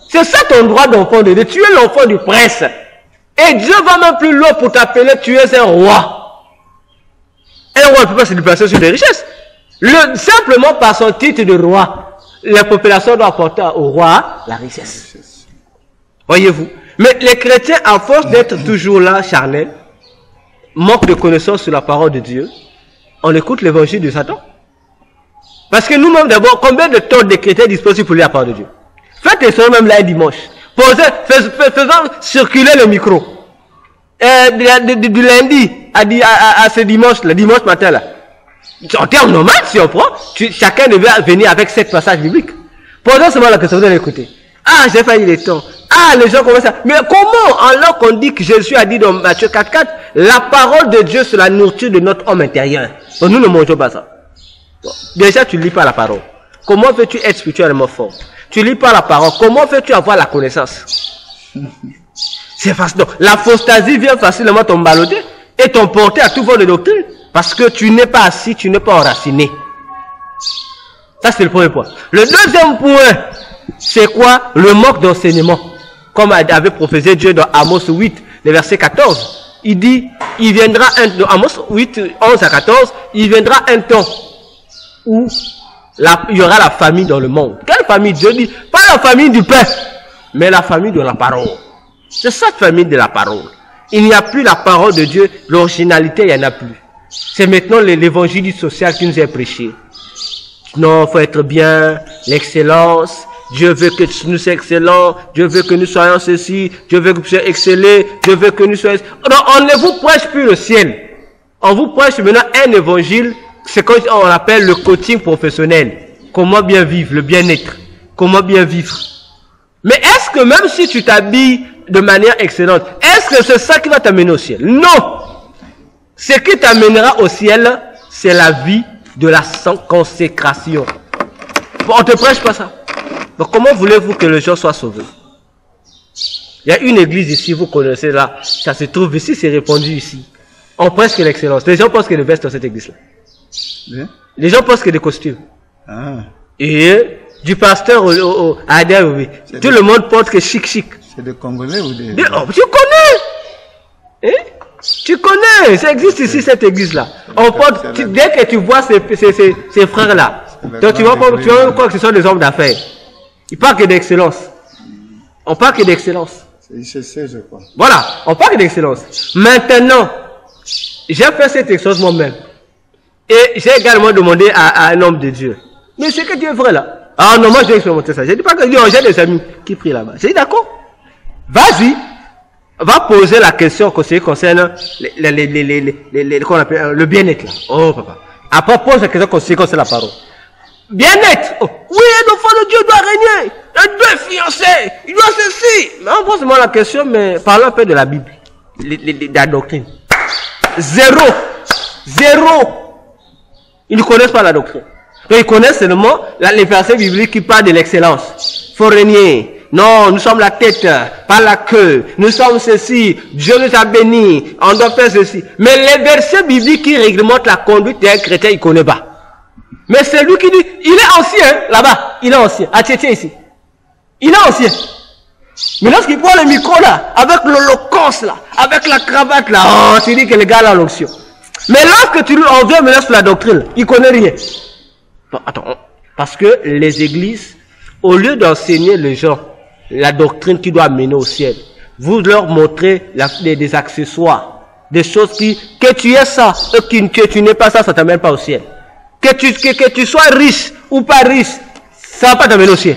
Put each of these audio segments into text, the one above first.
C'est ça ton droit d'enfant de Dieu. Tu es l'enfant du prince. Et Dieu va même plus loin pour t'appeler, tu es un roi. Un roi ne peut pas se déplacer sur des richesses. Simplement par son titre de roi, la population doit apporter au roi la richesse. Voyez-vous. Mais les chrétiens, à force d'être toujours là, charnels, manquent de connaissance sur la parole de Dieu, on écoute l'évangile de Satan. Parce que nous-mêmes, d'abord, combien de temps des chrétiens disposent pour lire la parole de Dieu? Faites les soirées même là un dimanche. Faisons circuler le micro. Du lundi à ce dimanche, le dimanche matin là. En termes normaux, si on prend, chacun devait venir avec 7 passages bibliques. Posez seulement la question, vous allez écouter. Ah, j'ai failli les temps. Ah, les gens commencent à... Mais comment, alors qu'on dit que Jésus a dit dans Matthieu 4:4, la parole de Dieu c'est la nourriture de notre homme intérieur. Donc nous ne mangeons pas ça. Bon, déjà, tu ne lis pas la parole. Comment veux-tu être spirituellement fort? Tu lis pas la parole. Comment veux-tu avoir la connaissance? C'est facile. Donc, l'apostasie vient facilement t'embaloter et t'emporter à tout vent de doctrine. Parce que tu n'es pas assis, tu n'es pas enraciné. Ça, c'est le premier point. Le deuxième point, c'est quoi? Le manque d'enseignement. Comme avait prophétisé Dieu dans Amos 8, le verset 14. Il dit, il viendra dans Amos 8, 11 à 14, il viendra un temps où il y aura la famille dans le monde. Quelle famille? Dieu dit, pas la famille du pain, mais la famille de la parole. C'est cette famille de la parole. Il n'y a plus la parole de Dieu, l'originalité, il n'y en a plus. C'est maintenant l'évangile social qui nous est prêché. Non, il faut être bien, l'excellence. Dieu veut que nous soyons excellents. Dieu veut que nous soyons ceci. Dieu veut que nous soyons excellés. Dieu veut que nous soyons... Non, on ne vous prêche plus le ciel. On vous prêche maintenant un évangile, c'est ce qu'on appelle le coaching professionnel. Comment bien vivre, le bien-être. Comment bien vivre. Mais est-ce que même si tu t'habilles de manière excellente, est-ce que c'est ça qui va t'amener au ciel? Non! Ce qui t'amènera au ciel, c'est la vie de la consécration. Bon, on ne te prêche pas ça. Donc comment voulez-vous que les gens soient sauvés? Il y a une église ici, vous connaissez là, ça se trouve ici, c'est répandu ici. On prêche que l'excellence. Les gens pensent que les vestes dans cette église-là. Bien. Les gens pensent que des costumes. Ah. Et du pasteur à Adèle, tout le monde porte que chic. C'est des Congolais ou des... Oh, tu connais? Hein? Tu connais, ça existe ici cette église-là. On porte, dès que tu vois ces frères-là, donc tu vas croire que ce sont des hommes d'affaires. Ils parlent que d'excellence. On parle que d'excellence. C'est ICC, je crois. Voilà, on parle que d'excellence. Maintenant, j'ai fait cette excellence moi-même. Et j'ai également demandé à un homme de Dieu. Mais c'est que Dieu est vrai là. Ah non, moi j'ai expérimenté ça. Je dis pas que j'ai des amis qui prient là-bas. J'ai dit d'accord. Vas-y. Va poser la question qui concerne qu'on appelle le bien-être là. Oh papa. Après pose la question qui concerne la parole. Bien-être. Oh. Oui, un enfant de Dieu doit régner. Il doit être fiancé. Il doit ceci. Mais on pose moi la question, mais parlons un peu de la Bible. De la doctrine. Zéro. Ils ne connaissent pas la doctrine. Donc ils connaissent seulement les versets bibliques qui parlent de l'excellence. Faut régner. Non, nous sommes la tête, pas la queue. Nous sommes ceci. Dieu nous a bénis. On doit faire ceci. Mais les versets bibliques qui réglementent la conduite d'un chrétien, il ne connaît pas. Mais c'est lui qui dit, il est ancien, là-bas. Il est ancien. À Tchétché ici. Il est ancien. Mais lorsqu'il prend le micro là, avec l'holocauste là, avec la cravate là, oh, tu dis que le gars a l'onction. Mais lorsque tu lui en viens maintenant sur la doctrine, il ne connaît rien. Bon, attends, parce que les églises, au lieu d'enseigner les gens la doctrine qui doit mener au ciel, vous leur montrez des accessoires, des choses que tu es ça, et que tu n'es pas ça, ça ne t'amène pas au ciel. Que tu sois riche ou pas riche, ça ne va pas t'amener au ciel.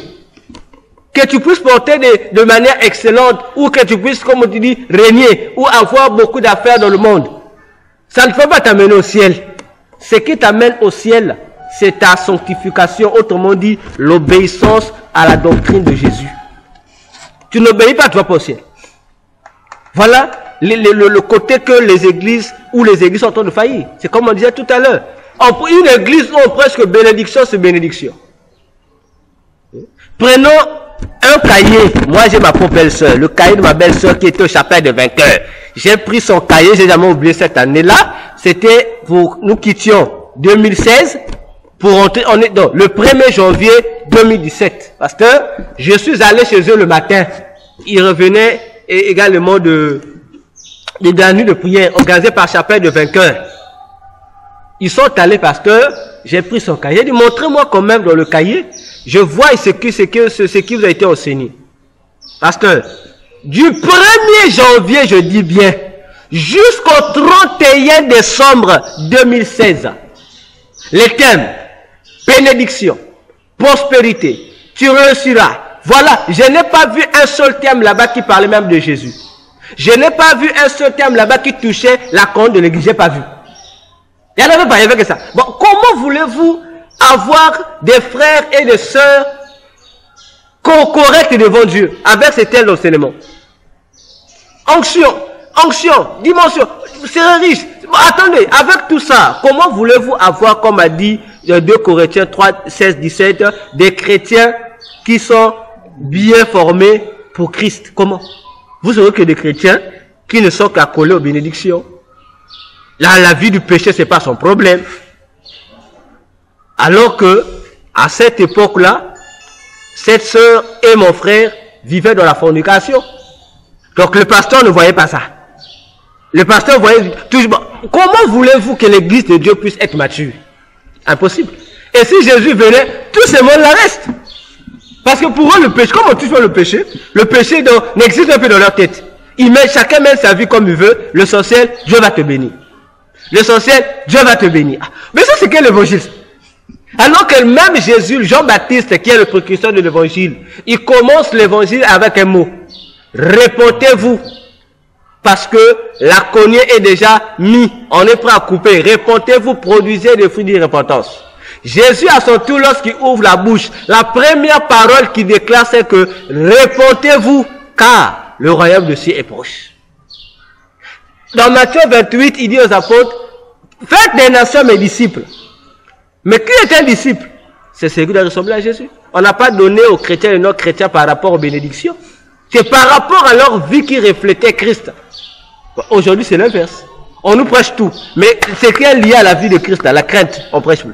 Que tu puisses porter de manière excellente, ou que tu puisses, comme on te dit, régner, ou avoir beaucoup d'affaires dans le monde, ça ne peut pas t'amener au ciel. Ce qui t'amène au ciel, c'est ta sanctification, autrement dit, l'obéissance à la doctrine de Jésus. Tu n'obéis pas, tu vas pas au ciel. Voilà le côté que les églises sont en train de faillir. C'est comme on disait tout à l'heure. Une église où on prêche que bénédiction, c'est bénédiction. Prenons un cahier. Moi, j'ai ma propre belle-sœur. Le cahier de ma belle-sœur qui était au chapelet de vainqueur. J'ai pris son cahier, j'ai jamais oublié cette année-là. C'était pour, nous quittions 2016 pour entrer, on est dans le 1er janvier 2017. Pasteur, je suis allé chez eux le matin. Ils revenaient également de la nuit de prière organisée par Chapelle de Vainqueurs. Ils sont allés, pasteur, j'ai pris son cahier. J'ai dit, montrez-moi quand même dans le cahier, je vois ce qui vous a été enseigné. Pasteur, du 1er janvier, je dis bien, jusqu'au 31 décembre 2016, les thèmes, bénédiction, prospérité, tu réussiras. Voilà, je n'ai pas vu un seul thème là-bas qui parlait même de Jésus. Je n'ai pas vu un seul thème là-bas qui touchait la conduite de l'église, je n'ai pas vu. Il n'y en avait pas, il n'y avait que ça. Bon, comment voulez-vous avoir des frères et des sœurs corrects devant Dieu avec ces tels enseignements? Onction, dimension, c'est riche. Bon, attendez, avec tout ça, comment voulez-vous avoir, comme a dit 2 Corinthiens 3, 16, 17, des chrétiens qui sont bien formés pour Christ? Comment? Vous aurez que des chrétiens qui ne sont qu'à coller aux bénédictions. Là, la vie du péché, c'est pas son problème. Alors que, à cette époque-là, cette sœur et mon frère vivaient dans la fornication. Donc, le pasteur ne voyait pas ça. Le pasteur voyait toujours. Comment voulez-vous que l'église de Dieu puisse être mature? Impossible. Et si Jésus venait, tous ces mondes-là restent. Parce que pour eux, le péché, comment tu fais le péché n'existe un peu dans leur tête. Chacun mène sa vie comme il veut. L'essentiel, Dieu va te bénir. L'essentiel, Dieu va te bénir. Mais ça, c'est quel évangile? Alors que même Jésus, Jean-Baptiste, qui est le précurseur de l'évangile, il commence l'évangile avec un mot. Répondez-vous. Parce que la cognée est déjà mise. On est prêt à couper. Répondez-vous, produisez des fruits de repentance. Jésus, à son tour, lorsqu'il ouvre la bouche, la première parole qu'il déclare, c'est que répondez-vous, car le royaume de cieux est proche. Dans Matthieu 28, il dit aux apôtres, faites des nations mes disciples. Mais qui est un disciple? C'est celui qui doit ressembler à Jésus. On n'a pas donné aux chrétiens et non chrétiens par rapport aux bénédictions. C'est par rapport à leur vie qui reflétait Christ. Aujourd'hui, c'est l'inverse. On nous prêche tout. Mais c'est qui est lié à la vie de Christ, à la crainte, on prêche plus.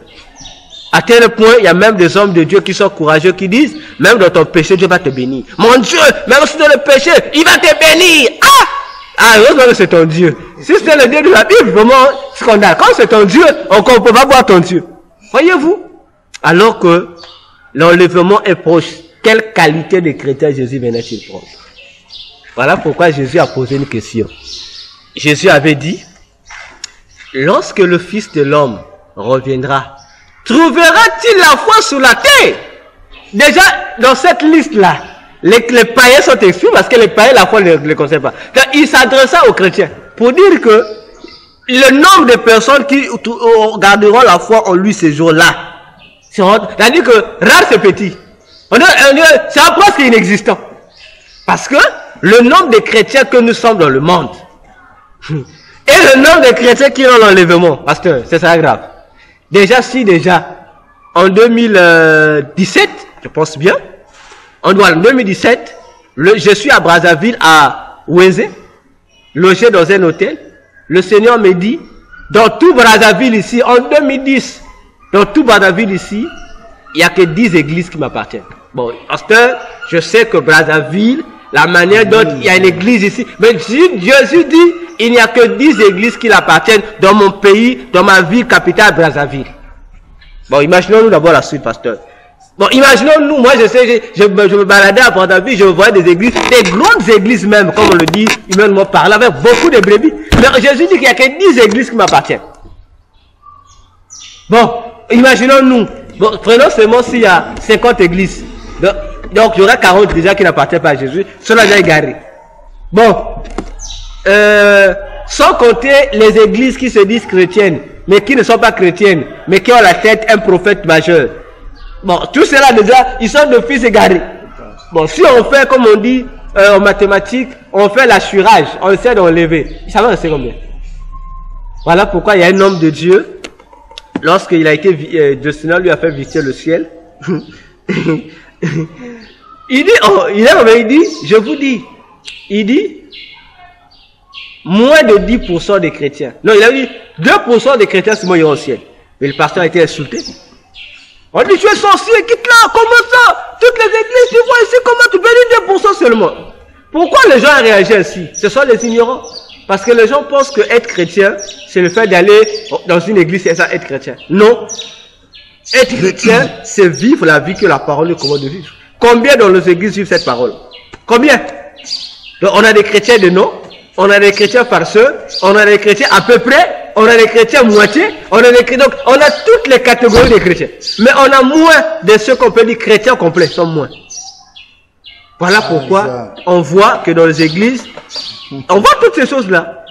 À tel point, il y a même des hommes de Dieu qui sont courageux, qui disent, même dans ton péché, Dieu va te bénir. Mon Dieu, même si dans le péché, il va te bénir. Ah, heureusement que c'est ton Dieu. Si c'est le Dieu de la Bible, vraiment, scandale. Quand c'est ton Dieu, on ne peut pas voir ton Dieu. Voyez-vous? Alors que l'enlèvement est proche, quelle qualité de chrétien Jésus venait-il prendre? Voilà pourquoi Jésus a posé une question. Jésus avait dit, lorsque le Fils de l'homme reviendra, trouvera-t-il la foi sur la terre? Déjà, dans cette liste-là, les païens sont exclus parce que les païens, la foi ne les concerne pas. Quand il s'adressa aux chrétiens pour dire que le nombre de personnes qui garderont la foi en lui ces jours-là, c'est-à-dire que rare c'est petit. C'est presque inexistant. Parce que le nombre de chrétiens que nous sommes dans le monde et le nombre de chrétiens qui ont l'enlèvement, pasteur, c'est ça grave. En 2017, je pense bien, en 2017, je suis à Brazzaville, à Ouenze, logé dans un hôtel. Le Seigneur me dit, dans tout Brazzaville ici, en 2010, dans tout Brazzaville ici, il n'y a que 10 églises qui m'appartiennent. Bon, pasteur, je sais que Brazzaville, la manière dont il y a une église ici, mais Jésus dit, il n'y a que 10 églises qui l'appartiennent dans mon pays, dans ma ville capitale, Brazzaville. Bon, imaginons-nous d'abord la suite, pasteur. Bon, imaginons-nous, moi je me baladais à Brazzaville, je voyais des églises, des grandes églises même, comme on le dit, humainement parlant, avec beaucoup de brebis. Mais Jésus dit qu'il n'y a que 10 églises qui m'appartiennent. Bon, imaginons-nous, bon, prenons seulement s'il y a 50 églises. Donc il y aura 40 déjà qui n'appartiennent pas à Jésus, cela déjà égaré. Bon, sans compter les églises qui se disent chrétiennes, mais qui ne sont pas chrétiennes, mais qui ont à la tête un prophète majeur. Bon, tout cela déjà, ils sont de fils égarés. Bon, si on fait, comme on dit en mathématiques, on fait l'assurage, on essaie d'enlever. Ça va rester combien? Voilà pourquoi il y a un homme de Dieu, lorsqu'il a été, le Seigneur lui a fait visiter le ciel. Il dit, je vous dis, il dit, moins de 10% des chrétiens. Non, il a dit, 2% des chrétiens seulement iront au ciel. Mais le pasteur a été insulté. On dit, tu es sorcier, quitte là, comment ça? Toutes les églises, tu vois ici, comment tu bénis 2% seulement? Pourquoi les gens réagissent ainsi? Ce sont les ignorants. Parce que les gens pensent que être chrétien, c'est le fait d'aller dans une église, c'est ça, être chrétien. Non. Être chrétien, c'est vivre la vie que la parole nous commande de vivre. Combien dans nos églises vivent cette parole? Combien? Donc, on a des chrétiens de nom, on a des chrétiens farceurs, on a des chrétiens à peu près, on a des chrétiens moitié, on a des chrétiens, donc on a toutes les catégories de chrétiens. Mais on a moins de ceux qu'on peut dire chrétiens complets, sont moins. Voilà pourquoi on voit que dans les églises, on voit toutes ces choses-là.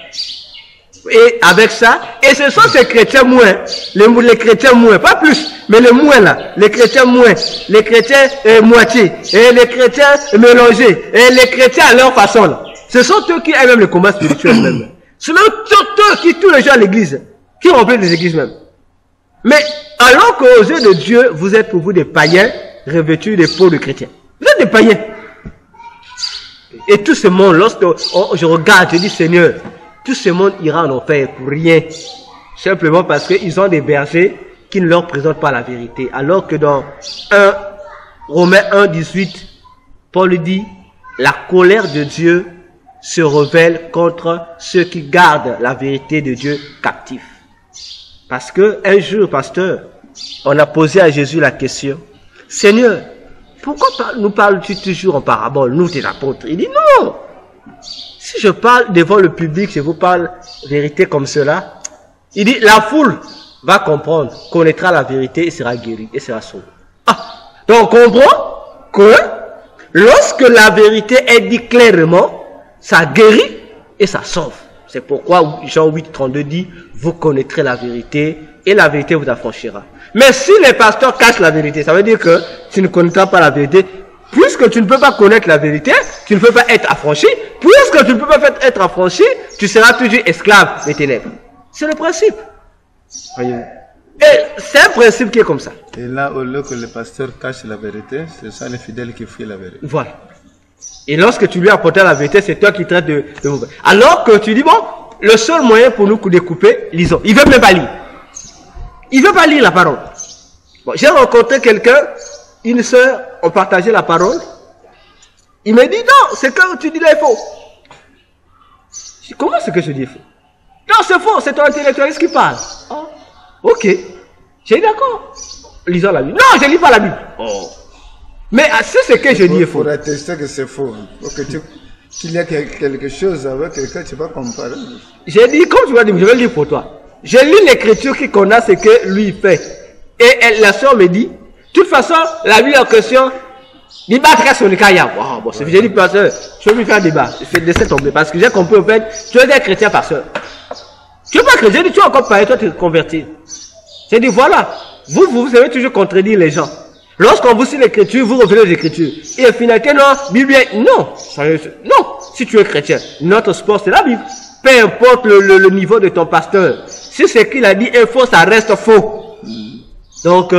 Et avec ça, et ce sont ces chrétiens moins, les chrétiens moins, pas plus, mais les moins là, les chrétiens moins, les chrétiens moitié, et les chrétiens mélangés, et les chrétiens à leur façon là. Ce sont eux qui aiment même le combat spirituel même. Ce sont eux qui tous les gens à l'église, qui remplissent les églises même. Mais alors qu'aux yeux de Dieu, vous êtes pour vous des païens revêtus des peaux de chrétiens. Vous êtes des païens. Et tout ce monde, lorsque je regarde, je dis Seigneur, tout ce monde ira en enfer pour rien. Simplement parce qu'ils ont des bergers qui ne leur présentent pas la vérité. Alors que dans Romains 1, 18, Paul dit, la colère de Dieu se révèle contre ceux qui gardent la vérité de Dieu captive. Parce que un jour, pasteur, on a posé à Jésus la question, Seigneur, pourquoi nous parles-tu toujours en parabole, nous tes apôtres? Il dit non. Si je parle devant le public, je vous parle vérité comme cela. Il dit la foule va comprendre, connaîtra la vérité et sera guérie et sera sauvée. Ah, donc on comprend que lorsque la vérité est dite clairement, ça guérit et ça sauve. C'est pourquoi Jean 8, 32 dit, vous connaîtrez la vérité et la vérité vous affranchira. Mais si les pasteurs cachent la vérité, ça veut dire que tu ne connaîtras pas la vérité. Puisque tu ne peux pas connaître la vérité, tu ne peux pas être affranchi. Puisque tu ne peux pas être affranchi, tu seras toujours esclave des ténèbres. C'est le principe. Voyez. Et c'est un principe qui est comme ça. Et là, au lieu que le pasteur cache la vérité, ce sont les fidèles qui fuient la vérité. Voilà. Et lorsque tu lui apportes la vérité, c'est toi qui traites de mauvais. Alors que tu dis, bon, le seul moyen pour nous découper, lisons. Il ne veut même pas lire. Il ne veut pas lire la parole. Bon, j'ai rencontré quelqu'un, une sœur, on partageait la parole. Il me dit, non, c'est que tu dis là, est faux. Je dis, comment c'est que je dis faux? Non, c'est faux, c'est ton intellectualiste qui parle. Oh, ok. J'ai dit, d'accord. Lisons la Bible. Non, je ne lis pas la Bible. Oh. Mais c'est ce que je dis est faux. Pour attester que c'est faux. Pour que qu'il y a quelque chose avec quelqu'un, tu vas comparer. J'ai dit, comme tu vas dire, je vais le dire pour toi. Je lis l'écriture qui connaît ce que lui fait. Et la soeur me dit, de toute façon, la Bible en question, il battra son écaillard. Wow, bon, j'ai dit, pasteur, je vais lui faire un débat. Je fais laisser tomber parce que j'ai compris, au fait, tu es un chrétien, pasteur. Tu n'es pas chrétien, tu es encore pareil, toi, tu es converti. J'ai dit, voilà, vous savez toujours contredire les gens. Lorsqu'on vous cite l'écriture, vous revenez aux écritures. Et finalité, non, Bible, non. Non, si tu es chrétien, notre sport, c'est la Bible. Peu importe le niveau de ton pasteur. Si ce qu'il a dit est faux, ça reste faux. Donc,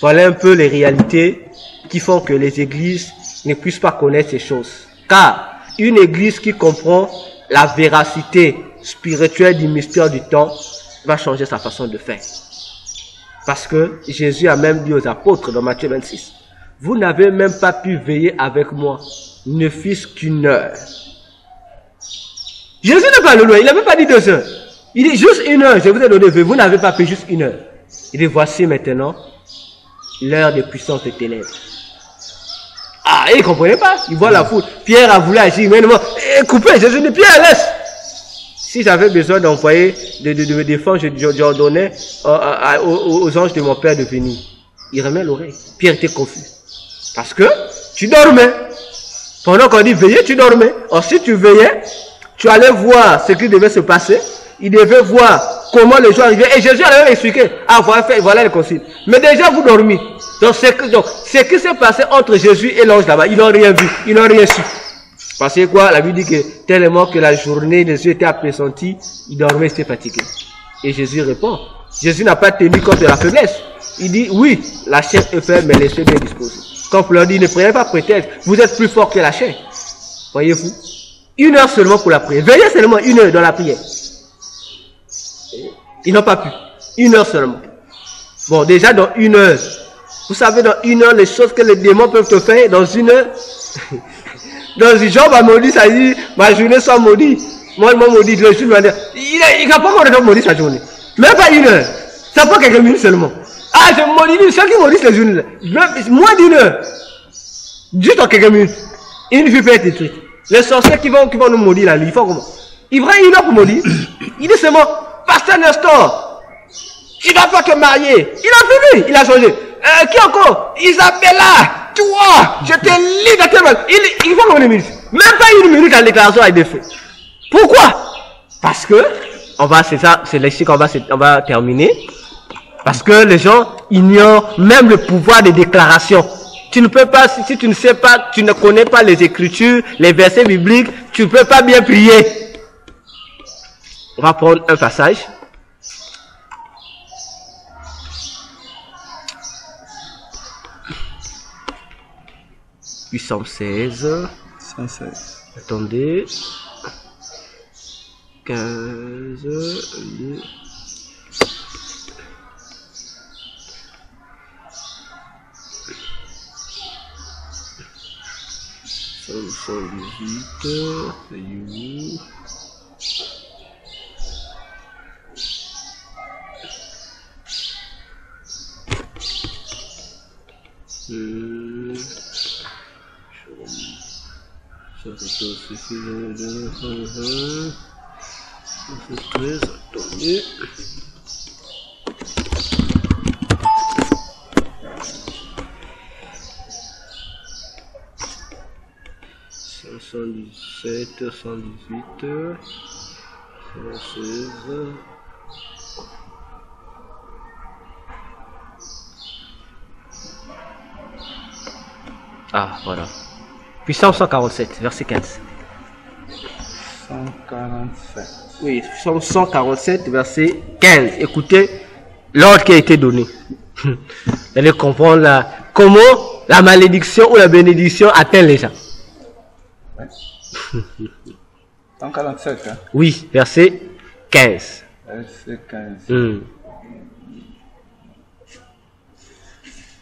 voilà un peu les réalités qui font que les églises ne puissent pas connaître ces choses. Car une église qui comprend la véracité spirituelle du mystère du temps va changer sa façon de faire. Parce que Jésus a même dit aux apôtres dans Matthieu 26, vous n'avez même pas pu veiller avec moi, ne fût-ce qu'une heure. Jésus n'est pas loin, il n'a même pas dit 2 heures. Il dit juste 1 heure, je vous ai donné, vous n'avez pas pu juste 1 heure. Il dit voici maintenant l'heure de puissance des ténèbres. Ah, il ne comprenait pas, il voit la foule. Pierre a voulu agir, mais non, coupez, Jésus dit Pierre, laisse. Si j'avais besoin d'envoyer, de me défendre, je ordonnais aux anges de mon Père de venir. Il remet l'oreille. Pierre était confus. Parce que tu dormais. Pendant qu'on dit veiller, tu dormais. Or, si tu veillais, tu allais voir ce qui devait se passer. Il devait voir comment les gens arrivaient. Et Jésus allait expliquer. Ah, voilà le concile. Mais déjà, vous dormiez. Donc, ce qui s'est passé entre Jésus et l'ange là-bas, ils n'ont rien vu. Ils n'ont rien su. Parce que quoi, la Bible dit que tellement que la journée, les yeux étaient appesantis, il dormait, il était fatigué. Et Jésus répond, Jésus n'a pas tenu compte de la faiblesse. Il dit, oui, la chair est faible, mais l'esprit est bien disposé. Quand on leur dit, ne prenez pas prétexte, vous êtes plus fort que la chair. Voyez-vous, 1 heure seulement pour la prière. Veillez seulement 1 heure dans la prière. Ils n'ont pas pu. 1 heure seulement. Bon, déjà dans 1 heure, Vous savez, dans 1 heure, les choses que les démons peuvent te faire, dans 1 heure. Dans une Job a maudit, ça dit, ma journée soit maudite. Moi, je maudit, le jour, il n'a pas encore maudit sa journée. Même pas 1 heure. Ça prend quelques minutes seulement. Ah, je maudis, ceux qui maudissent les journées, moins d'1 heure. Juste en quelques minutes. Une vie peut être détruite. Les sorciers qui vont nous maudire là, ils font comment? Ils prennent 1 heure pour maudire. Il dit seulement, Pasteur Nestor, tu ne dois pas te marier. Il a fini, il a changé. Qui encore? Isabella, toi, je te lis dans tes mains. Il faut combien de minutes? Même pas 1 minute à déclaration avec des faits. Pourquoi? Parce que, c'est ça, c'est ici qu'on va terminer. Parce que les gens ignorent même le pouvoir des déclarations. Tu ne peux pas, si tu ne sais pas, tu ne connais pas les Écritures, les versets bibliques, tu ne peux pas bien prier. On va prendre un passage. Psalm 16. 116. Attendez. 15. Psalm 18. C'est où? Attendez. $117, 118, 116. Ah, voilà. Puis Psalm 147, verset 15. 147. Oui, Psalm 147, verset 15. Écoutez l'ordre qui a été donné. Vous allez comprendre comment la malédiction ou la bénédiction atteint les gens. 147, hein? Oui, verset 15. Verset 15.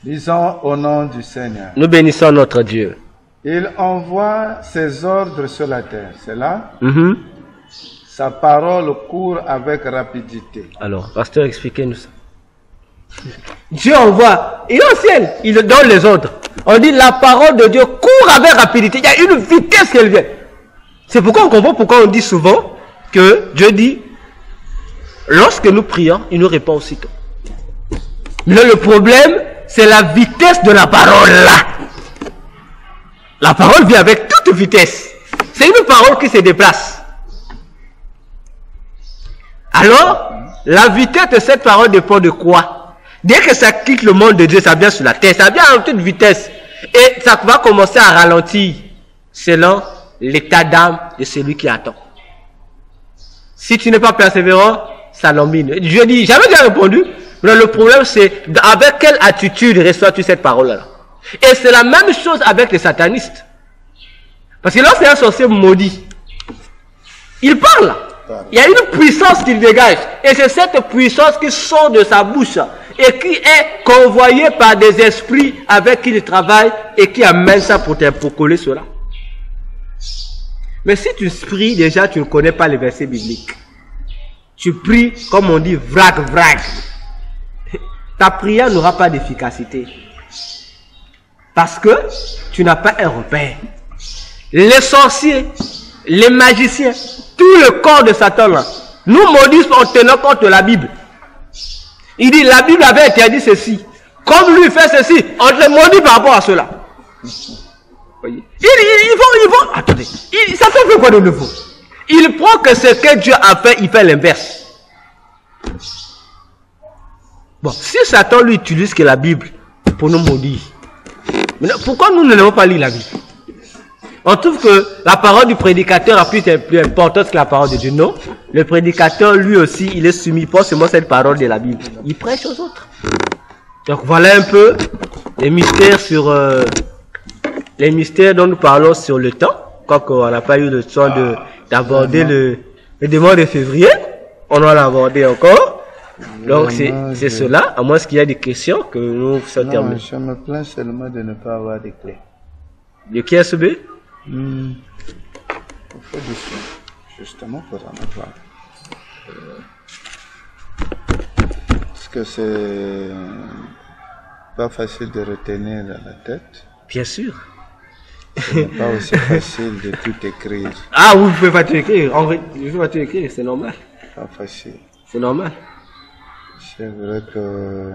Disons au nom du Seigneur. Nous bénissons notre Dieu. Il envoie ses ordres sur la terre. C'est là? Sa parole court avec rapidité. Alors, pasteur, expliquez-nous ça. Dieu envoie, il est au ciel, il donne les ordres. On dit la parole de Dieu court avec rapidité. Il y a une vitesse qu'elle vient. C'est pourquoi on comprend pourquoi on dit souvent que Dieu dit, lorsque nous prions, il nous répond aussitôt. Mais le problème, c'est la vitesse de la parole là. La parole vient avec toute vitesse. C'est une parole qui se déplace. Alors, la vitesse de cette parole dépend de quoi? Dès que ça quitte le monde de Dieu, ça vient sur la terre, ça vient à toute vitesse. Et ça va commencer à ralentir selon l'état d'âme de celui qui attend. Si tu n'es pas persévérant, ça l'embine. Dieu dit, j'avais déjà répondu, mais le problème c'est avec quelle attitude reçois-tu cette parole-là? Et c'est la même chose avec les satanistes. Parce que lorsqu'il y a un sorcier maudit, il parle. Il y a une puissance qu'il dégage. Et c'est cette puissance qui sort de sa bouche et qui est convoyée par des esprits avec qui il travaille et qui amène ça pour coller cela. Mais si tu pries déjà, tu ne connais pas les versets bibliques. Tu pries, comme on dit, vrac. Ta prière n'aura pas d'efficacité. Parce que tu n'as pas un repère. Les sorciers, les magiciens, tout le corps de Satan là, nous maudissent en tenant compte de la Bible. Il dit, la Bible avait interdit ceci. Comme lui fait ceci, on te maudit par rapport à cela. Voyez? Ils vont, attendez, Satan fait quoi de nouveau? Il prend que ce que Dieu a fait, il fait l'inverse. Bon, si Satan lui utilise que la Bible pour nous maudire, pourquoi nous ne devons pas lire la Bible? On trouve que la parole du prédicateur a plus importance que la parole de Dieu. Non, le prédicateur lui aussi, il est soumis pas seulement cette parole de la Bible. Il prêche aux autres. Donc voilà un peu les mystères sur les mystères dont nous parlons sur le temps. Quoique on n'a pas eu le temps d'aborder le démon de février. On en a abordé encore. Donc c'est cela, à moins qu'il y ait des questions que nous terminons. Non, je me plains seulement de ne pas avoir de clés. Le QSB? Il faut du soin, justement pour en avoir. Parce que c'est pas facile de retenir dans la tête. Bien sûr. Ce n'est pas aussi facile de tout écrire. Ah, vous ne pouvez pas tout écrire. En vrai, je ne peux pas tout écrire, c'est normal. Pas facile. C'est normal. C'est vrai que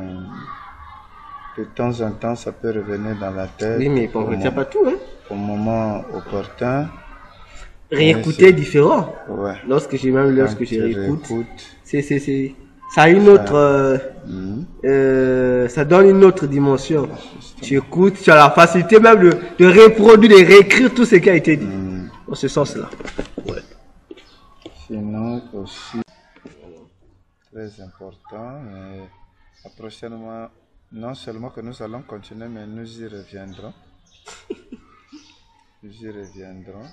de temps en temps, ça peut revenir dans la tête. Oui, mais on ne retient pas tout, hein. Au moment opportun. Réécouter est différent. Ouais. Lorsque je réécoute, ça a une autre, ça donne une autre dimension. Tu écoutes, tu as la facilité même de reproduire, de réécrire tout ce qui a été dit. Dans ce sens-là. Ouais. Sinon, aussi, très important, prochainement, non seulement que nous allons continuer, mais nous y reviendrons. Nous y reviendrons.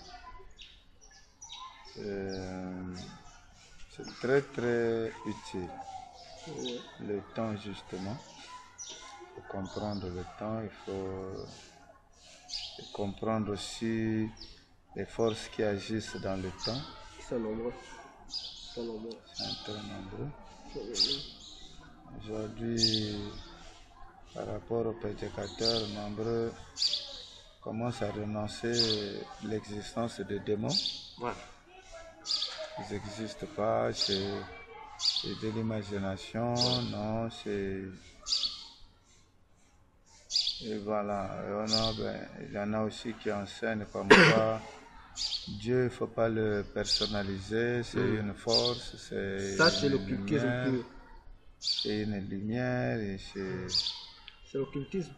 C'est très très utile. Le temps, justement. Il faut comprendre le temps, il faut comprendre aussi les forces qui agissent dans le temps. Ils sont nombreux. Ils sont très nombreux. Aujourd'hui, par rapport aux prédicateurs, nombreux commencent à renoncer à l'existence de démons. Ouais. Ils n'existent pas, c'est de l'imagination, non, c'est... Et voilà, il y en a aussi qui enseignent comme quoi Dieu, il ne faut pas le personnaliser, c'est une force, c'est l'occultisme. C'est une lumière et c'est l'occultisme.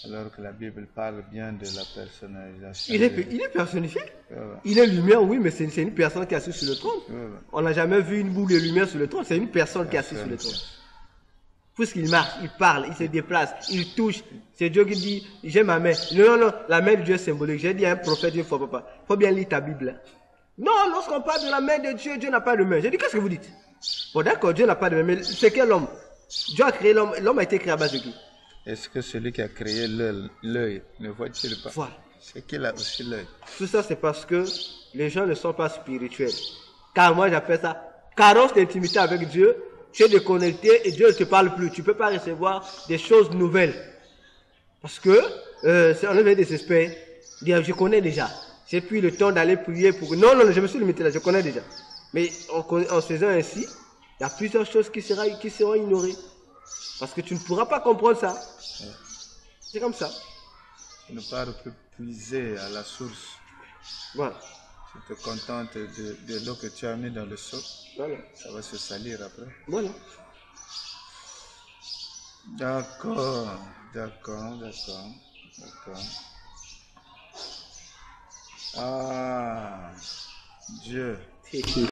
Alors que la Bible parle bien de la personnalisation. Il est personnifié. Il est lumière, oui, mais c'est une personne qui est assise sur le trône. On n'a jamais vu une boule de lumière sur le trône, c'est une personne qui est assise sur le trône. Puisqu'il marche, il parle, il se déplace, il touche. C'est Dieu qui dit, j'ai ma main. Non, la main de Dieu est symbolique. J'ai dit à un prophète une fois, papa, il faut bien lire ta Bible. Non, lorsqu'on parle de la main de Dieu, Dieu n'a pas de main. J'ai dit, qu'est-ce que vous dites? Bon, d'accord, Dieu n'a pas de main, mais c'est quel homme? Dieu a créé l'homme, l'homme a été créé à base de qui? Est-ce que celui qui a créé l'œil ne voit-il pas? Voilà. C'est qu'il a aussi l'œil. Tout ça, c'est parce que les gens ne sont pas spirituels. Car moi, j'appelle ça carence d'intimité avec Dieu. Tu es déconnecté et Dieu ne te parle plus. Tu ne peux pas recevoir des choses nouvelles. Parce que, on est désespéré. Je connais déjà. J'ai pris le temps d'aller prier pour... Non, je me suis limité là, je connais déjà. Mais en faisant ainsi, il y a plusieurs choses qui seront ignorées. Parce que tu ne pourras pas comprendre ça. C'est comme ça. Tu ne peux plus puiser à la source. Voilà. Tu te contentes de l'eau que tu as mis dans le seau. Voilà. Ça va se salir après. Voilà. D'accord. Ah, Dieu.